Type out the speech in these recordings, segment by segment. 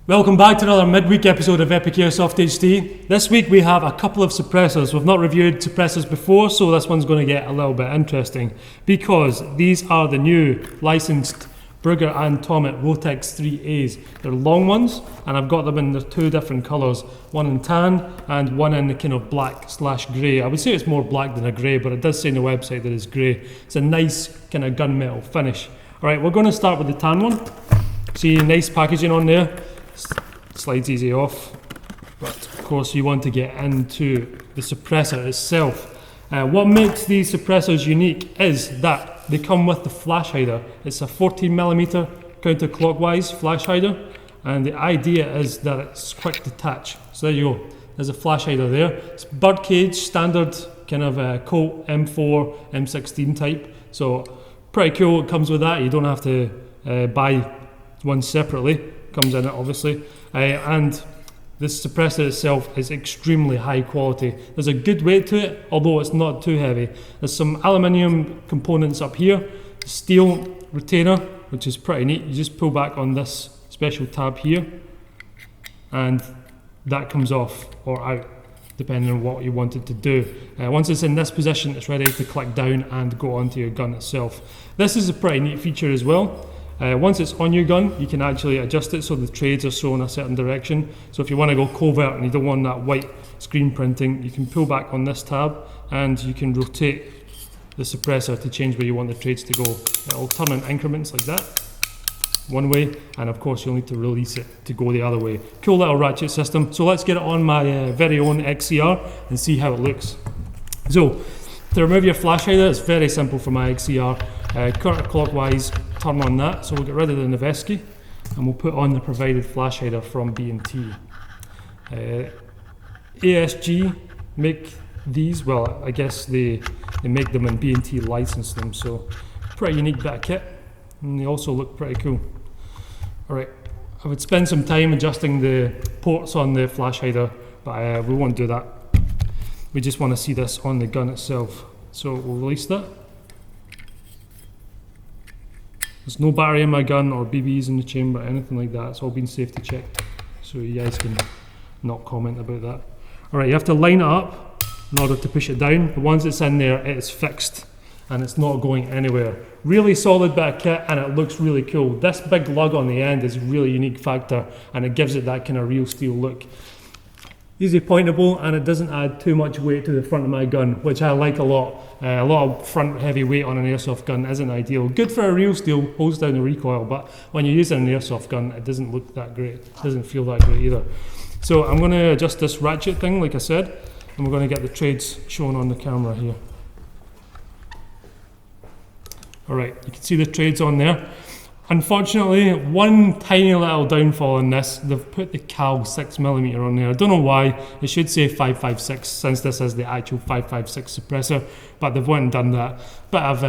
Welcome back to another midweek episode of EpicAirsoftHD. This week we have a couple of suppressors. We've not reviewed suppressors before, so this one's going to get a little bit interesting because these are the new licensed Brugger and Thomet Rotex III. They're long ones, and I've got them in the two different colours, one in tan and one in the kind of black/grey. I would say it's more black than a grey, but it does say on the website that it's grey. It's a nice kind of gunmetal finish. Alright, we're going to start with the tan one. See, nice packaging on there. Slides easy off, but of course you want to get into the suppressor itself. What makes these suppressors unique is that they come with the flash hider. It's a 14mm counterclockwise flash hider, and the idea is that it's quick detach. So there you go, there's a flash hider there. It's birdcage standard kind of Colt M4, M16 type, so pretty cool. It comes with that. You don't have to buy one separately. Comes in it obviously, and this suppressor itself is extremely high quality. There's a good weight to it, although it's not too heavy. There's some aluminium components up here, steel retainer, which is pretty neat. You just pull back on this special tab here, and that comes off or out, depending on what you want it to do. Once it's in this position, it's ready to click down and go onto your gun itself. This is a pretty neat feature as well. Once it's on your gun, you can actually adjust it so the trades are shown a certain direction. So if you want to go covert and you don't want that white screen printing, you can pull back on this tab and you can rotate the suppressor to change where you want the trades to go. It'll turn in increments like that, one way, and of course you'll need to release it to go the other way. Cool little ratchet system. So let's get it on my very own XCR and see how it looks. So to remove your flash hider, it's very simple for my XCR. Counterclockwise, turn on that, so we'll get rid of the Noveski and we'll put on the provided flash hider from B&T. ASG make these, well I guess they make them and B&T license them, so pretty unique bit of kit, and they also look pretty cool. Alright, I would spend some time adjusting the ports on the flash hider, but we won't do that. We just want to see this on the gun itself, so we'll release that. There's no battery in my gun or BBs in the chamber, anything like that. It's all been safety checked, so you guys can not comment about that. Alright, you have to line it up in order to push it down. The ones that's in there, it is fixed and it's not going anywhere. Really solid bit of kit, and it looks really cool. This big lug on the end is a really unique factor, and it gives it that kind of real steel look. Easy pointable, and it doesn't add too much weight to the front of my gun, which I like a lot. A lot of front heavy weight on an airsoft gun isn't ideal. Good for a real steel, holds down the recoil, but when you're using an airsoft gun, it doesn't look that great. It doesn't feel that great either. So I'm going to adjust this ratchet thing, like I said, and we're going to get the trades shown on the camera here. Alright, you can see the trades on there. Unfortunately, one tiny little downfall in this, they've put the Cal 6mm on there. I don't know why. It should say 5.56 since this is the actual 5.56 suppressor, but they've went and done that. Bit of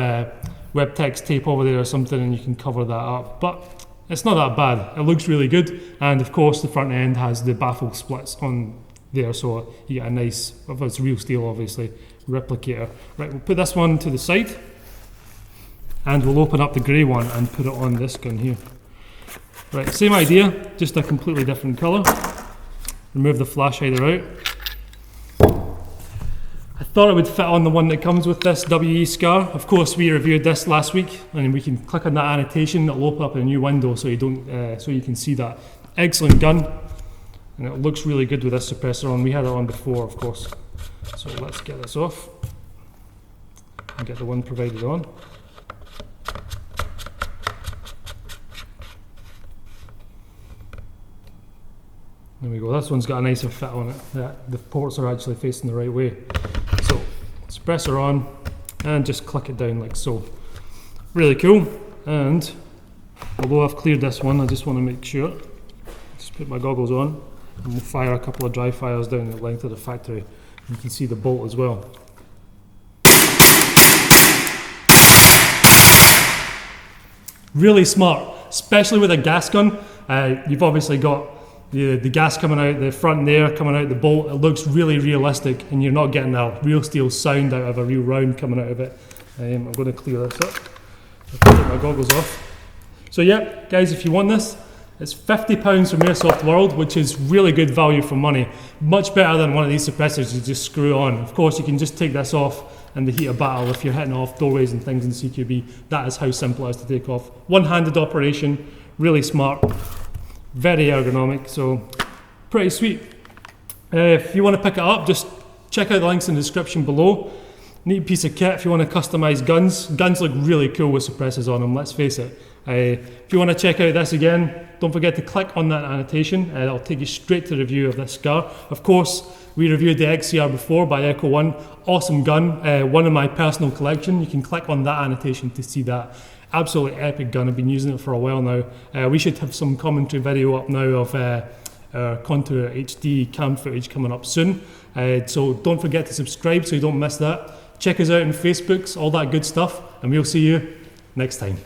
Webtex tape over there or something and you can cover that up. But it's not that bad. It looks really good, and of course the front end has the baffle splits on there, so you get a nice, if it's real steel obviously, replicator. Right, we'll put this one to the side. And we'll open up the grey one and put it on this gun here. Right, same idea, just a completely different colour. Remove the flash hider out. I thought it would fit on the one that comes with this WE Scar. Of course, we reviewed this last week, and we can click on that annotation. It'll open up a new window so you don't, so you can see that. Excellent gun, and it looks really good with this suppressor on. We had it on before, of course. So let's get this off and get the one provided on. There we go, this one's got a nicer fit on it. The ports are actually facing the right way. So, suppressor on, and just click it down like so. Really cool, and although I've cleared this one, I just want to make sure. Just put my goggles on, and we'll fire a couple of dry fires down the length of the factory. You can see the bolt as well. Really smart, especially with a gas gun. You've obviously got the gas coming out the front there, coming out the bolt. It looks really realistic, and you're not getting a real steel sound out of a real round coming out of it. I'm going to clear this up. I'll take my goggles off. So yeah, guys, if you want this, It's £50 from Airsoft World, which is really good value for money. Much better than one of these suppressors you just screw on. Of course, you can just take this off in the heat of battle if you're hitting off doorways and things in CQB. That is how simple it is to take off. One-handed operation, really smart, very ergonomic, so pretty sweet. If you want to pick it up, just check out the links in the description below. Neat piece of kit if you want to customize guns. Guns look really cool with suppressors on them, let's face it. If you want to check out this again, don't forget to click on that annotation. It'll take you straight to the review of this scar. Of course, we reviewed the XCR before by Echo One. Awesome gun, one in my personal collection. You can click on that annotation to see that. Absolutely epic gun. I've been using it for a while now. We should have some commentary video up now of our Contour HD cam footage coming up soon. So don't forget to subscribe so you don't miss that. Check us out on Facebooks, all that good stuff, and we'll see you next time.